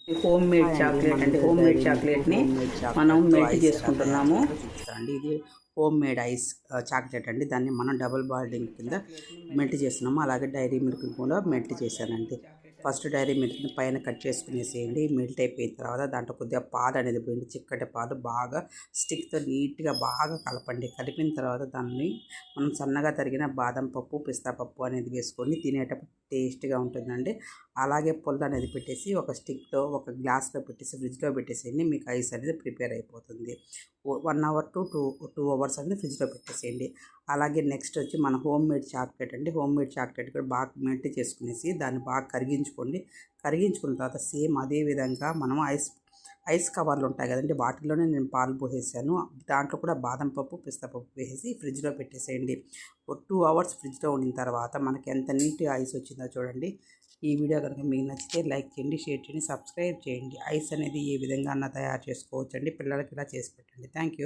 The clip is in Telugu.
హోమ్ మేడ్ హాయ్ అండి. చాక్లెట్ మన అండి. ఈరోజు హోమ్ మేడ్ డైరీ మిల్క్ చాక్లెట్ని హోమ్ మేడ్ మనం చాక్లెట్తో మెల్ట్ ఐస్ ఎలా తయారు చేసుకుంటున్నాము. చేయాలో చూపిస్తానండి. ఇది హోమ్ మేడ్ ఐస్ చాక్లెట్ అండి. దాన్ని మనం డబుల్ బాయిలింగ్ కింద మెల్ట్ చేస్తున్నాము. అలాగే డైరీ మిల్క్ కూడా మెల్ట్ చేశానండి. ఫస్ట్ డైరీ మిల్క్ని పైన కట్ చేసుకునేసేయండి. మెల్ట్ అయిపోయిన తర్వాత దాంట్లో కొద్దిగా పాలు అనేది పోయింది, చిక్కటి పాలు బాగా స్టిక్తో నీట్గా బాగా కలపండి. కలిపిన తర్వాత దాన్ని మనం సన్నగా తరిగిన బాదం పప్పు, పిస్తా పప్పు అనేది వేసుకొని తినేటప్పుడు టేస్ట్గా ఉంటుందండి. అలాగే పొల్లు అనేది పెట్టేసి ఒక స్టిక్తో ఒక గ్లాస్లో పెట్టేసి ఫ్రిడ్జ్లో పెట్టేసేయండి. మీకు ఐస్ అనేది ప్రిపేర్ అయిపోతుంది. 1 అవర్ టు 2 అవర్స్ అనేది ఫ్రిడ్జ్లో పెట్టేసేయండి. అలాగే నెక్స్ట్ వచ్చి మన హోమ్ మేడ్ చాక్లెట్ అండి. హోమ్ మేడ్ చాక్లెట్ కూడా బాగా మెల్ట్ చేసుకునేసి దాన్ని బాగా కరిగించుకోండి. కరిగించుకున్న తర్వాత సేమ్ అదే విధంగా మనం ఐస్ కవర్లు ఉంటాయి కదండి, వాటిలోనే నేను పాలు పోసేసాను. దాంట్లో కూడా బాదం పప్పు, పిస్తా పప్పు వేసేసి ఫ్రిడ్జ్లో పెట్టేసేయండి. 2 అవర్స్ ఫ్రిడ్జ్లో ఉన్న తర్వాత మనకి ఎంత నీట్గా ఐస్ వచ్చిందో చూడండి. ఈ వీడియో కనుక మీకు నచ్చితే లైక్ చేయండి, షేర్ చేయండి, సబ్స్క్రైబ్ చేయండి. ఐస్ అనేది ఏ విధంగా అన్న తయారు చేసుకోవచ్చు అండి. పిల్లలకి ఇలా చేసి పెట్టండి. Thank you.